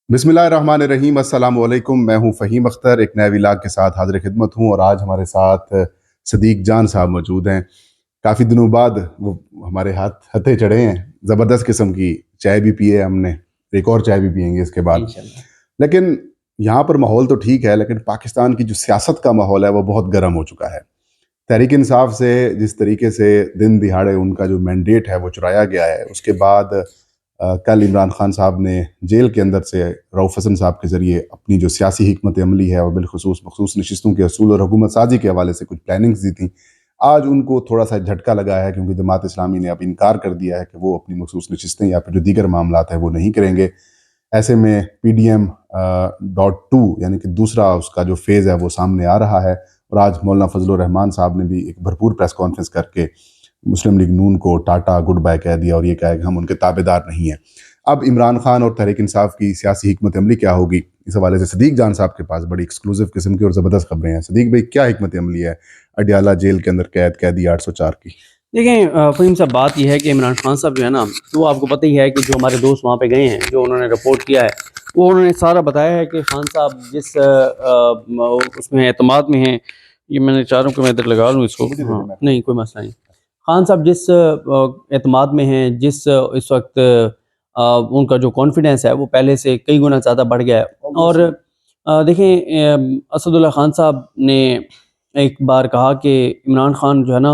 बिस्मिल्लाहिर्रहमानिर्रहीम अस्सलामु अलैकुम। मैं हूँ फ़हीम अख्तर, एक नए व्लॉग के साथ हाज़िर खिदमत हूँ और आज हमारे साथ सदीक जान साहब मौजूद हैं। काफ़ी दिनों बाद वो हमारे हाथ हथे चढ़े हैं। ज़बरदस्त किस्म की चाय भी पी है हमने, एक और चाय भी पियेंगे इसके बाद। इंशाल्लाह। लेकिन यहाँ पर माहौल तो ठीक है, लेकिन पाकिस्तान की जो सियासत का माहौल है वो बहुत गर्म हो चुका है। तहरीक इंसाफ से जिस तरीके से दिन दिहाड़े उनका जो मैंडेट है वो चुराया गया है, उसके बाद कल इमरान खान साहब ने जेल के अंदर से रऊफ़ हसन साहब के ज़रिए अपनी जो सियासी हिकमत अमली है और बिलखसूस मखसूस नशिस्तों के असूल और हुकूमत साजी के हवाले से कुछ प्लानिंग्स दी थी। आज उनको थोड़ा सा झटका लगा है, क्योंकि जमात इस्लामी ने अब इनकार कर दिया है कि वो अपनी मखसूस नशिस्तें या फिर जो दीगर मामलात है वो नहीं करेंगे। ऐसे में PDM.2 यानी कि दूसरा उसका जो फेज़ है वो सामने आ रहा है। और आज मौलाना फजलुर रहमान साहब ने भी एक भरपूर प्रेस कॉन्फ्रेंस करके मुस्लिम लीग नून को टाटा गुड बाय कह दिया और ये कहा कि हम उनके ताबेदार नहीं हैं। अब इमरान खान और तहरीक इंसाफ की सियासी हिकमत अमली क्या होगी, इस हवाले से सदीक जान साहब के पास बड़ी एक्सक्लूसिव किस्म की और ज़बरदस्त खबरें हैं। सदीक भाई, क्या हिकमत अमली है अडियाला जेल के अंदर कैदी 804 की? देखें फ़हीम साहब, बात यह है कि इमरान खान साहब जो है ना, तो आपको पता ही है कि जो हमारे दोस्त वहाँ पे गए हैं, जो उन्होंने रिपोर्ट किया है, वो उन्होंने सारा बताया है कि खान साहब जिस उसमें एतमाद में हैं। ये मैंने चाह रहा हूँ कि मैं इधर लगा लूँ इसको। हाँ, नहीं कोई मसला नहीं। खान साहब जिस एतमाद में हैं, जिस इस वक्त उनका जो कॉन्फिडेंस है वो पहले से कई गुना ज़्यादा बढ़ गया है। और देखें, असदुल्ला खान साहब ने एक बार कहा कि इमरान खान जो है ना,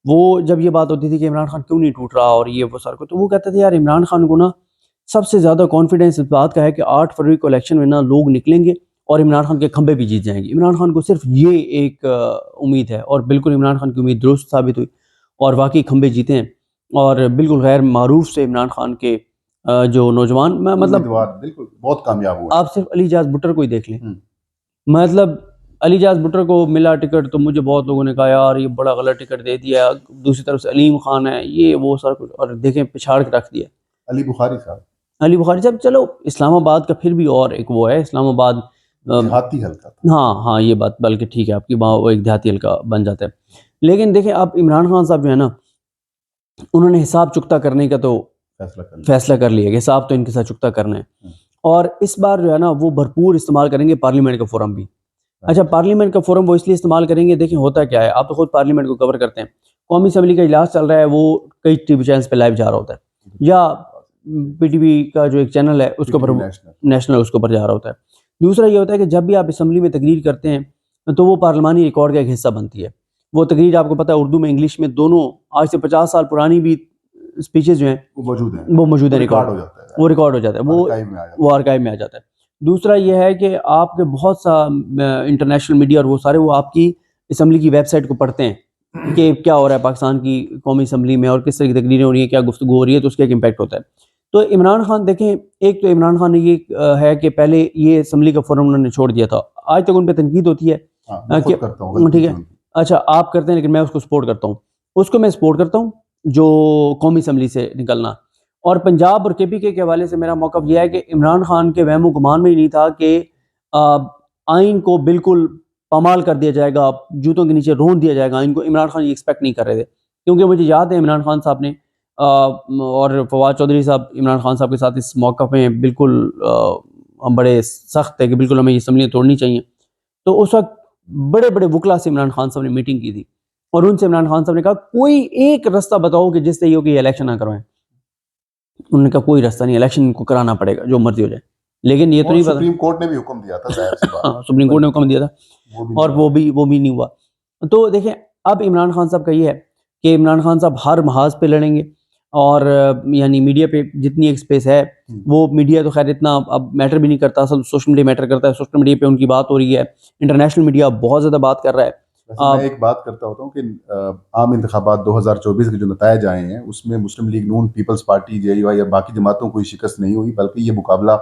वो जब ये बात होती थी कि इमरान खान क्यों नहीं टूट रहा और ये वो सारा कुछ, तो वो कहते थे यार इमरान खान को ना सबसे ज़्यादा कॉन्फिडेंस इस बात का है कि 8 फरवरी को इलेक्शन में ना लोग निकलेंगे और इमरान खान के खंभे भी जीत जाएंगे। इमरान खान को सिर्फ ये एक उम्मीद है, और बिल्कुल इमरान खान की उम्मीद दुरुस्त साबित हुई और वाकई खंभे जीते हैं। और बिल्कुल गैर मारूफ से इमरान खान के जो नौजवान, मैं मतलब उम्मीदवार बिल्कुल बहुत कामयाब हुए। आप सिर्फ अली जाज भुट्टर को ही देख लें। मतलब अली जाज भुट्टर को मिला टिकट तो मुझे बहुत लोगों ने कहा यार ये बड़ा गलत टिकट दे दिया। दूसरी तरफ से अलीम खान है, ये वो सारा कुछ, और देखें पिछाड़ के रख दिया। अली बुखारी साहब अली बुखारी साहब, चलो इस्लामाबाद का फिर भी और एक वो है इस्लामाबाद। देहाती हल्का था। हाँ हाँ, ये बात बल्कि ठीक है आपकी, वहाँ वो एक देहाती हल्का बन जाता है। लेकिन देखें अब इमरान खान साहब जो है ना, उन्होंने हिसाब चुकता करने का तो फैसला कर लिया कि हिसाब तो इनके साथ चुकता करना है। और इस बार जो है ना वो भरपूर इस्तेमाल करेंगे पार्लियामेंट का फोरम भी। अच्छा, पार्लियामेंट का फोरम वो इसलिए इस्तेमाल करेंगे, देखिए होता क्या है, आप तो खुद पार्लियामेंट को कवर करते हैं। कौमी असम्बली का इजलास चल रहा है, वो कई टीवी चैनल्स पे लाइव जा रहा होता है, या PTV का जो एक चैनल है उसके ऊपर नेशनल उसके ऊपर जा रहा होता है। दूसरा ये होता है कि जब भी आप असम्बली में तकरीर करते हैं तो वो पार्लिमानी रिकॉर्ड का एक हिस्सा बनती है। वो तकरीर आपको पता है उर्दू में, इंग्लिश में, दोनों आज से 50 साल पुरानी भी स्पीचेज जो हैं वो मौजूद है, रिकॉर्ड हो जाता है, वो रिकॉर्ड हो जाता है, वो आर्काइव में आ जाता है। दूसरा ये है कि आपके बहुत सा इंटरनेशनल मीडिया और वो सारे वो आपकी असम्बली की वेबसाइट को पढ़ते हैं कि क्या हो रहा है पाकिस्तान की कौमी असम्बली में और किस तरह की तकरीरें हो रही हैं, क्या गुफ्तगू हो रही है, तो उसका एक इम्पैक्ट होता है। तो इमरान खान देखें, एक तो इमरान खान ने ये है कि पहले ये असम्बली का फोरम उन्होंने छोड़ दिया था। आज तक उन पर तनकीद होती है कि ठीक है, अच्छा आप करते हैं, लेकिन मैं उसको सपोर्ट करता हूँ, उसको मैं सपोर्ट करता हूँ जो कौमी असम्बली से निकलना। और पंजाब और KPK के हवाले से मेरा मौक़िफ़ यह है कि इमरान खान के वहम गुमान में ही नहीं था कि आइन को बिल्कुल पामाल कर दिया जाएगा, जूतों के नीचे रोन दिया जाएगा आइन को। इमरान खान ये एक्सपेक्ट नहीं कर रहे थे, क्योंकि मुझे याद है इमरान खान साहब ने और फवाद चौधरी साहब इमरान खान साहब के साथ इस मौक़िफ़ में बिल्कुल हम बड़े सख्त है कि बिल्कुल हमें ये असम्बलियाँ तोड़नी चाहिए। तो उस वक्त बड़े बड़े वकला से इमरान खान साहब ने मीटिंग की थी और उनसे इमरान खान साहब ने कहा कोई एक रास्ता बताओ कि जिससे ये हो कि इलेक्शन ना करवाएं। उन्होंने कहा कोई रास्ता नहीं, इलेक्शन को कराना पड़ेगा जो मर्जी हो जाए। लेकिन ये तो नहीं पता, सुप्रीम कोर्ट ने भी हुक्म दिया था, जाहिर सी बात है। हाँ, सुप्रीम कोर्ट ने हुक्म दिया था और वो भी नहीं हुआ। तो देखें अब इमरान खान साहब का ये है कि इमरान खान साहब हर महाज पे लड़ेंगे और यानी मीडिया पे जितनी एक स्पेस है, वो मीडिया तो खैर इतना अब मैटर भी नहीं करता, सब सोशल मीडिया मैटर करता है। सोशल मीडिया पे उनकी बात हो रही है, इंटरनेशनल मीडिया बहुत ज़्यादा बात कर रहा है। मैं एक बात करता होता हूँ कि आम इंतखाबात 2024 के जो नतायज आए हैं उसमें मुस्लिम लीग नून, पीपल्स पार्टी, JUI या बाकी जमातों को शिकस्त नहीं हुई, बल्कि ये मुकाबला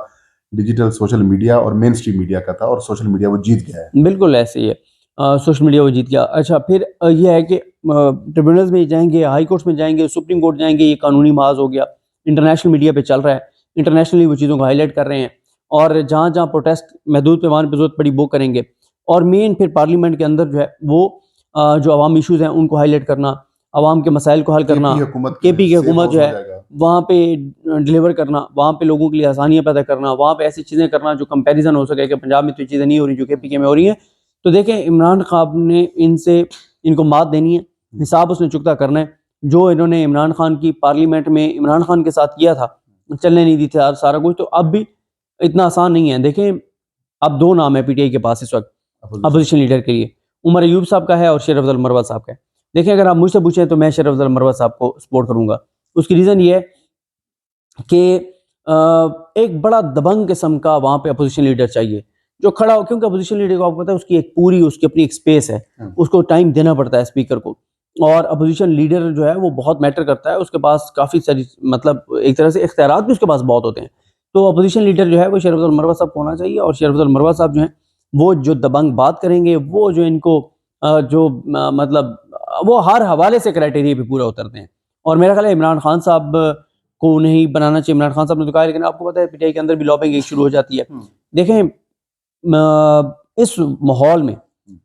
डिजिटल सोशल मीडिया और मेन स्ट्रीम मीडिया का था और सोशल मीडिया वो जीत गया है। बिल्कुल ऐसे ही है, सोशल मीडिया वो जीत गया। अच्छा फिर ये है कि ट्रिब्यूनल्स में जाएंगे, हाई कोर्ट्स में जाएंगे, सुप्रीम कोर्ट जाएंगे, ये कानूनी महाज हो गया। इंटरनेशनल मीडिया पे चल रहा है, इंटरनेशनली वो चीज़ों को हाईलाइट कर रहे हैं और जहाँ जहाँ प्रोटेस्ट महदूद पैमाने पर जरूरत पड़ी वो करेंगे। और मेन फिर पार्लियामेंट के अंदर जो है वो जो अवाम इशूज़ हैं उनको हाईलाइट करना, अवाम के मसाइल को हल करना। KP की हुकूमत जो है वहाँ पे डिलीवर करना, वहाँ पे लोगों के लिए आसानियाँ पैदा करना, वहाँ पे ऐसी चीज़ें करना जो कंपैरिजन हो सके कि पंजाब में तो ये चीज़ें नहीं हो रही जो KPK में हो रही हैं। तो देखें, इमरान खान ने इनको मात देनी है, हिसाब उसने चुकता करना है। जो इन्होंने इमरान खान की पार्लियामेंट में इमरान खान के साथ किया था, चलने नहीं दी थी सारा कुछ, तो अब भी इतना आसान नहीं है। देखें, अब 2 नाम है PTI के पास इस वक्त अपोजिशन लीडर के लिए, उमर अयूब साहब का है और शेर अफजल मरवत साहब का है। देखिए, अगर आप मुझसे पूछें तो मैं शेर अफजल मरवत साहब को सपोर्ट करूंगा। उसकी रीज़न ये है कि एक बड़ा दबंग किस्म का वहाँ पे अपोजिशन लीडर चाहिए जो खड़ा हो, क्योंकि अपोजिशन लीडर को आपको पता है उसकी अपनी एक स्पेस है, उसको टाइम देना पड़ता है स्पीकर को, और अपोजिशन लीडर जो है वो बहुत मैटर करता है, उसके पास काफ़ी सारी मतलब एक तरह से इख्तियारात भी उसके पास बहुत होते हैं। तो अपोजिशन लीडर जो है वो शेर अफजल मरवत साहब को होना चाहिए, और शेर अफजल मरवत साहब जो हैं वो जो दबंग बात करेंगे, वो जो इनको मतलब वो हर हवाले से क्राइटेरिया पे पूरा उतरते हैं। और मेरा ख्याल है इमरान खान साहब को नहीं बनाना चाहिए। इमरान खान साहब ने तो कहा, लेकिन आपको पता है PTI के अंदर भी लॉबिंग शुरू हो जाती है। देखें, इस माहौल में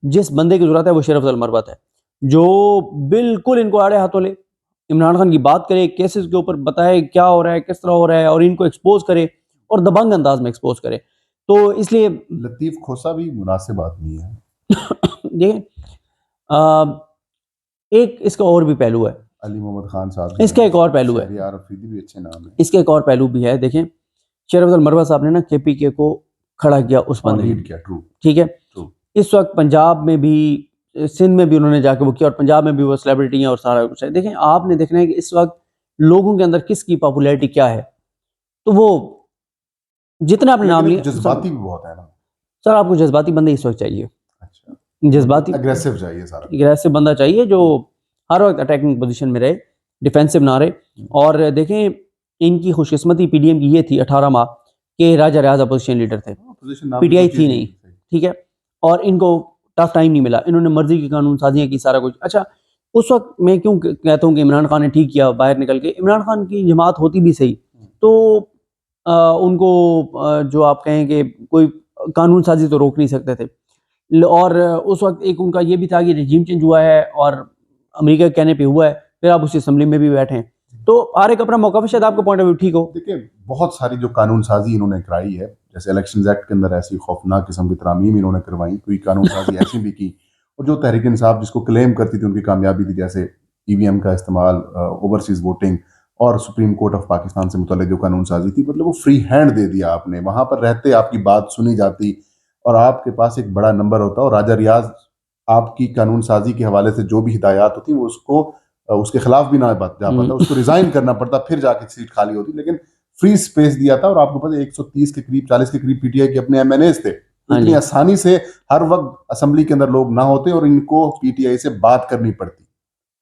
जिस बंदे की जरूरत है वो शेर अफजल मरवत है, जो बिल्कुल इनको आड़े हाथों ले, इमरान खान की बात करे, केसेस के ऊपर बताए क्या हो रहा है, किस तरह हो रहा है, और इनको एक्सपोज करे और दबंग अंदाज में एक्सपोज करे। तो इसलिए लतीफ़ खोसा भी मुनासिब आदमी है। देखें, एक इसका और भी पहलू है, अली मोहम्मद खान साहब, इसका एक और पहलू है, शहरियार अफरीदी भी अच्छे नाम है। इसका एक और पहलू भी है। देखें, शेर अफजल मरवत साहब ने ना KPK को खड़ा किया उस बंदे ने, लीड किया, ट्रू, ठीक है। ट्रू। इस वक्त पंजाब में भी, सिंध में भी उन्होंने जाके वो किया, और पंजाब में भी वो सेलिब्रिटी हैं और सारा कुछ है। देखें, आपने देखना है कि इस वक्त लोगों के अंदर किसकी पॉपुलैरिटी क्या है, तो वो जितना आपने नाम लिया, जज्बाती भी बहुत है ना सर, आपको जज्बाती बंदे इस वक्त चाहिए, अच्छा, जज्बाती अग्रेसिव चाहिए, सारा अग्रेसिव बंदा चाहिए जो हर वक्त अटैकिंग पोजीशन में रहे, डिफेंसिव ना रहे। और देखें, इनकी खुशकिस्मती PDM की ये थी 18 माह के राजा रियाज अपोजिशन लीडर थे, PTI थी नहीं, ठीक है, और इनको टफ टाइम नहीं मिला, इन्होंने मर्जी की कानून साजियाँ की, सारा कुछ। अच्छा, उस वक्त मैं क्यों कहता हूँ कि इमरान खान ने ठीक किया बाहर निकल के, इमरान खान की जमात होती भी सही तो उनको जो आप कहें कि कोई कानून साजी तो रोक नहीं सकते थे। और उस वक्त एक उनका ये भी था कि रजीम चेंज हुआ है और अमेरिका के कहने पे हुआ है, फिर आप उसी असम्बली में भी बैठे हैं, तो हर एक अपना मौका पे शायद आपका पॉइंट ऑफ व्यू ठीक हो। देखिए, बहुत सारी जो कानून साजी इन्होंने कराई है, जैसे इलेक्शन एक्ट के अंदर ऐसी खौफनाक किस्म की तरामीम इन्होंने करवाई, कोई कानून साजी ऐसी भी की, और जो तहरीक इंसाफ जिसको क्लेम करती थी उनकी कामयाबी थी, जैसे EVM का इस्तेमाल, ओवरसीज वोटिंग, और सुप्रीम कोर्ट ऑफ पाकिस्तान से मुतल्लिक जो कानून साजी थी, मतलब वो फ्री हैंड दे दिया आपने, वहाँ पर रहते आपकी बात सुनी जाती और आपके पास एक बड़ा नंबर होता, और राजा रियाज आपकी कानून साजी के हवाले से जो भी हिदायत होती वो उसको उसके खिलाफ भी ना जा पाता, उसको रिजाइन करना पड़ता, फिर जाके सीट खाली होती, लेकिन फ्री स्पेस दिया था। और आपको पता है 130 के करीब, 40 के करीब PTI के अपने MNAs थे, इतनी आसानी से हर वक्त असेंबली के अंदर लोग ना होते और इनको PTI से बात करनी पड़ती,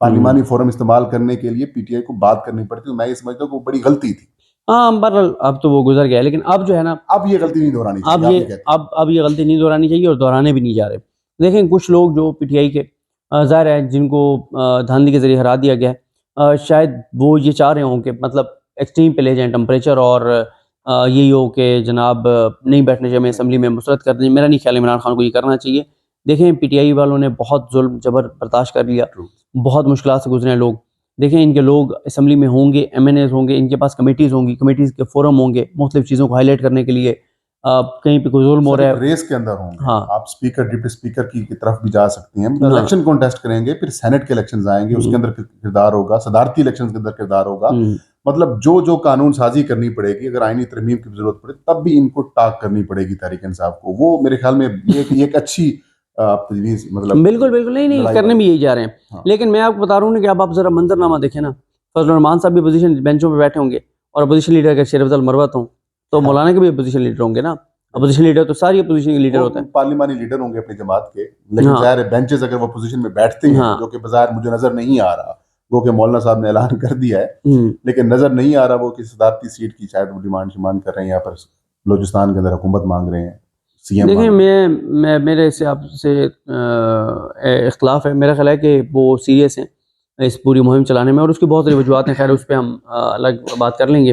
पार्लिमानी फोरम इस्तेमाल करने के लिए PTI को बात करनी पड़ती। तो मैं ये समझता हूँ कि वो बड़ी गलती थी। हाँ, बहरहाल अब तो वो गुजर गया, लेकिन अब जो है ना, अब ये गलती नहीं दोहरानी चाहिए, अब ये गलती नहीं दोहरानी चाहिए, और दोहराने भी नहीं जा रहे। देखें, कुछ लोग जो PTI के ज़ाहिर है जिनको धांधली के जरिए हरा दिया गया है, शायद वो ये चाह रहे हों कि मतलब एक्सट्रीम पे ले जाएं टेम्परेचर, और यही हो कि जनाब नहीं बैठने चाहिए असेंबली में, मुसरत कर दें। मेरा नहीं ख्याल इमरान खान को ये करना चाहिए। देखें, PTI वालों ने बहुत जुल्म जबर बर्दाश्त कर लिया, बहुत मुश्किल से गुजरे लोग। देखें, इनके लोग असेंबली में होंगे, MNAs होंगे, इनके पास कमेटीज़ होंगी, कमेटीज़ के फोरम होंगे मुख्तलिफ चीज़ों को हाईलाइट करने के लिए। कहीं पे कोई जुल्म हो रहा है, रेस के अंदर होंगे, हाँ, आप स्पीकर डिप्टी स्पीकर की तरफ भी जा सकती हैं, इलेक्शन कॉन्टेस्ट करेंगे, फिर सेनेट के इलेक्शन आएंगे, उसके अंदर किरदार होगा, सदारती इलेक्शन के अंदर किरदार होगा, मतलब जो जो कानून साजी करनी पड़ेगी, अगर आईनी तरमीम की जरूरत पड़े तब भी इनको टाक करनी पड़ेगी तहरीक इंसाफ को। वो मेरे ख्याल में एक अच्छी तजवीज़, मतलब बिल्कुल बिल्कुल नहीं करने भी यही जा रहे हैं। हाँ। लेकिन मैं आपको बता रहा हूँ ना कि अब आप जरा मंजरनामा देखें ना, फजल रहमान साहब भी अपोजिशन बेंचों पे बैठे होंगे, और अपोजिशन लीडर अगर शेर अफजल मरवत हों तो मौलाना के भी अपोजिशन लीडर होंगे ना। अपोजिशन लीडर तो सारी अपोजिशन के लीडर होते हैं, पार्लिमानी लीडर होंगे अपनी जमात के, लेकिन ज़ाहिर है बेंचेस अगर वो पोजीशन में बैठते हैं, जो कि बाजार मुझे नजर नहीं आ रहा, वो कि मौलाना साहब ने ऐलान कर दिया है, लेकिन नजर नहीं आ रहा वो कि सदारती सीट की शायद वो डिमांड कर रहे हैं, यहाँ पर बलूचिस्तान के अंदर हुकूमत मांग रहे हैं, CM। देखिए, मैं मेरे इससे आपसे इख्तलाफ है। मेरा ख्याल है कि वो सीरियस हैं इस पूरी मुहिम चलाने में, और उसकी बहुत सारी वजूहत हैं, खैर उस पर हम अलग बात कर लेंगे।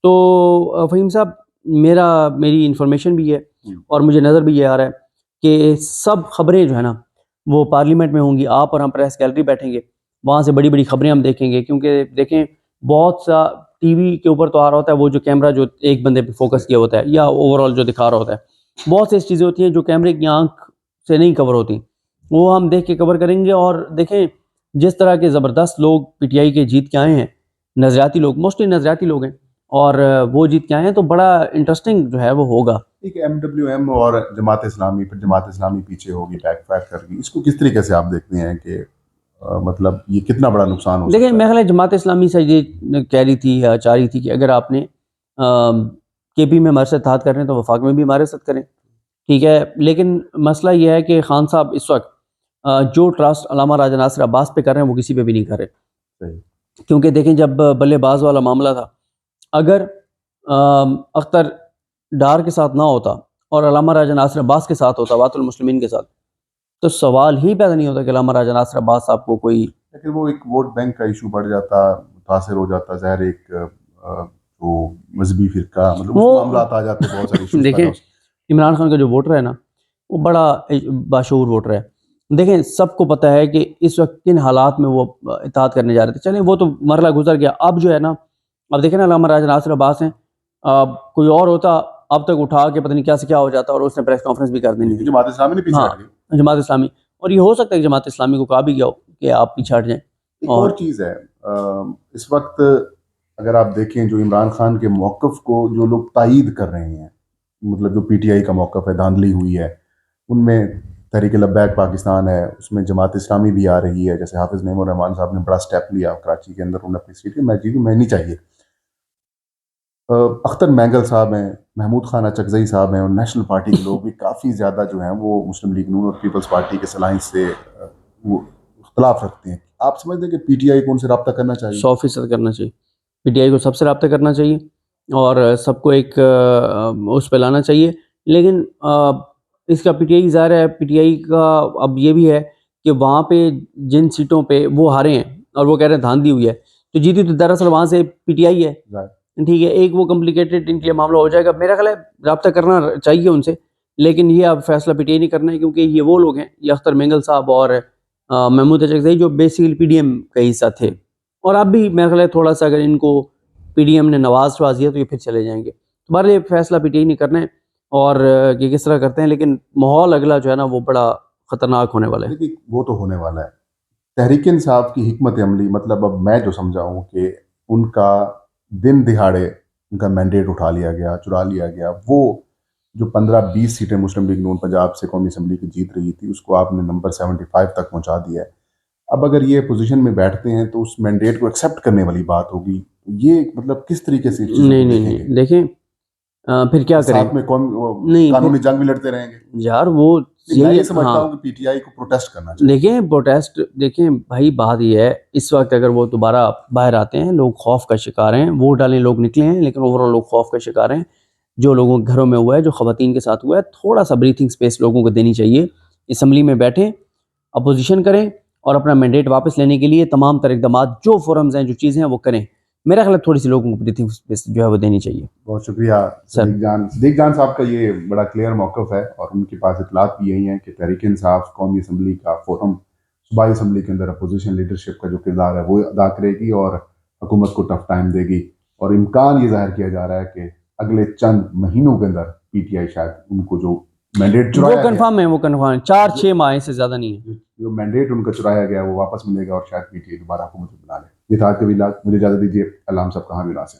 तो फ़हीम साहब, मेरी इन्फॉर्मेशन भी है और मुझे नज़र भी ये आ रहा है कि सब खबरें जो है ना वो पार्लियामेंट में होंगी। आप और हम प्रेस गैलरी बैठेंगे, वहाँ से बड़ी बड़ी खबरें हम देखेंगे, क्योंकि देखें बहुत सा टीवी के ऊपर तो आ रहा होता है, वो जो कैमरा जो एक बंदे पे फोकस किया होता है या ओवरऑल जो दिखा रहा होता है, बहुत सी चीज़ें होती हैं जो कैमरे की आंख से नहीं कवर होती, वो हम देख के कवर करेंगे। और देखें जिस तरह के ज़बरदस्त लोग पीटीआई के जीत के आए हैं, नज़रियाती लोग, मोस्टली नज़रियाती लोग हैं, और वो जीत के आए हैं, तो बड़ा इंटरेस्टिंग जो है वो होगा। एक MWM और जमात इस्लामी, फिर जमात इस्लामी पीछे होगी, बैकफायर करेगी, इसको किस तरीके से आप देखते हैं कि मतलब ये कितना बड़ा नुकसान हो देखिए सकता मेरा ख्याल है जमात इस्लामी से ये कह रही थी या चाह रही थी कि अगर आपने केपी में हमारे साथ इत्तेहाद कर रहे हैं तो वफाक में भी हमारे साथ करें, ठीक है। लेकिन मसला ये है कि खान साहब इस वक्त जो ट्रस्ट अल्लामा राजा नासिर अब्बास पे कर रहे हैं वो किसी पे भी नहीं कर रहे। है? क्योंकि देखें जब बल्लेबाज वाला मामला था, अगर अख्तर डार के साथ ना होता और अल्लामा राजा नासिर अब्बास के साथ होता, वातुल मुस्लिमीन के साथ, तो सवाल ही पैदा नहीं होता कि अल्लामा राजा नासिर अब्बास साहब को कोई। लेकिन वो एक वोट बैंक का इशू बढ़ जाता, मुतासर हो जाता, ज़ाहिर एक जो मजहबी फिरका, मतलब उस वो मामला आ जाते, बहुत सारे इश्यूज पैदा देखें हो सकते इमरान खान का जो वोटर है ना, वो बड़ा बाशऊर वोटर है। देखें सबको पता है कि इस वक्त किन हालात में वो इत्तेहाद करने जा रहे थे। चलें वो तो मरला गुजर गया, अब जो है ना, अब देखें ना अल्लामा राजा नासिर अब्बास हैं, कोई और होता अब तक उठा के पता नहीं क्या से क्या हो जाता, और उसने प्रेस कॉन्फ्रेंस भी कर देनी हैं। थी। जमात इस्लामी ने पीछे हाँ, हट गई। जमात इस्लामी, और ये हो सकता है कि जमात इस्लामी को कहा भी गया हो कि आप पीछे हट जाएं। एक और और चीज़ है, इस वक्त अगर आप देखें जो इमरान खान के मौक़िफ़ को जो लोग तायीद कर रहे हैं, मतलब जो PTI का मौक़िफ़ है, धांधली हुई है, उनमें तहरीक लब्बैक पाकिस्तान है, उसमें जमात इस्लामी भी आ रही है। जैसे हाफिज़ मेमून रहमान साहब ने बड़ा स्टेप लिया कराची के अंदर, उन्होंने अपनी सीट मैं जीतूँ, मैं नहीं चाहिए। अख्तर मैंगल साहब हैं, महमूद खान अचकज़ई साहब हैं, और नेशनल पार्टी के लोग भी काफ़ी ज़्यादा जो हैं वो मुस्लिम लीग नून और पीपल्स पार्टी के अलायंस से वो इख्तलाफ रखते हैं। आप समझते हैं कि PTI को उनसे रब्ता करना चाहिए? 100% करना चाहिए, पीटीआई को सबसे रब्ता करना चाहिए और सबको एक उस पे लाना चाहिए। लेकिन इसका पीटीआई ज़ाहिर है, पीटीआई का अब ये भी है कि वहाँ पे जिन सीटों पे वो हारे हैं और वो कह रहे हैं धांधली हुई है, तो जीती तो दरअसल वहाँ से पीटीआई है, ज़ाहिर। ठीक है। एक वो कॉम्प्लिकेटेड इनके लिए मामला हो जाएगा। मेरा ख्याल है रब्ता करना चाहिए उनसे, लेकिन ये अब फैसला पीटीआई नहीं करना है, क्योंकि ये वो लोग हैं, ये अख्तर मेंगल साहब और महमूद अचकज़ई, जो बेसिकली पीडीएम का हिस्सा थे। और अब भी मेरा ख्याल है थोड़ा सा अगर इनको पीडीएम ने नवाज दिया तो ये फिर चले जाएंगे। तुम्हारे लिए फैसला पीटीआई नहीं करना है, और ये किस तरह करते हैं, लेकिन माहौल अगला जो है ना वो बड़ा ख़तरनाक होने वाला है। देखिए वो तो होने वाला है। तहरीक इंसाफ की हिकमत अमली, मतलब अब मैं जो समझा हूँ कि उनका दिन दिहाड़े उनका मैंडेट उठा लिया गया, चुरा लिया गया। वो जो 15-20 सीटें मुस्लिम लीग नून पंजाब से कौमी असम्बली की जीत रही थी, उसको आपने नंबर 75 तक पहुँचा दिया है। अब अगर ये पोजीशन में बैठते हैं तो उस मैंडेट को एक्सेप्ट करने वाली बात होगी। ये मतलब किस तरीके से चीज़ों नहीं को नहीं देखेंगे? नहीं, देखें फिर क्या करें। साथ में कौन नहीं कानूनी फिर जंग भी लड़ते रहेंगे? यार वो मैं यही ये समझता हाँ, हूँ कि PTI को प्रोटेस्ट करना चाहिए। देखें प्रोटेस्ट, देखें भाई बात ये है, इस वक्त अगर वो दोबारा बाहर आते हैं, लोग खौफ का शिकार हैं, वोट डालने लोग निकले हैं, लेकिन ओवरऑल लोग खौफ का शिकार हैं। जो लोगों के घरों में हुआ है, जो ख़वातीन के साथ हुआ है, थोड़ा सा ब्रीथिंग स्पेस लोगों को देनी चाहिए। असम्बली में बैठें, अपोजिशन करें, और अपना मैंडेट वापस लेने के लिए तमाम तर इक़दाम, जो फोरम्स हैं, जो चीज़ें हैं, वो करें। मेरा ख्याल है थोड़ी सी लोगों को ब्रीथिंग स्पेस जो है वो देनी चाहिए। बहुत शुक्रिया सर सदीक जान साहब का, ये बड़ा क्लियर मौक़िफ़ है और उनके पास इतलात भी यही है कि तहरीक इंसाफ कौमी असम्बली का फोरम सूबाई असम्बली के अंदर अपोजिशन लीडरशिप का जो किरदार है वो अदा करेगी और हुकूमत को टफ टाइम देगी। और इम्कान ये ज़ाहिर किया जा रहा है कि अगले चंद महीनों के अंदर PTI शायद उनको जो मैंडेट वो चुराया गया, कन्फर्म है, वो कन्फर्म है, 4-6 माह से ज़्यादा नहीं है। जो मैंडेट उनका चुराया गया वो वापस मिलेगा और शायद PTI दोबारा हुकूमत बना ले। ये था कि मुझे इजाज़त दीजिए। अल्लाह हम सब कहाँ भी ना से।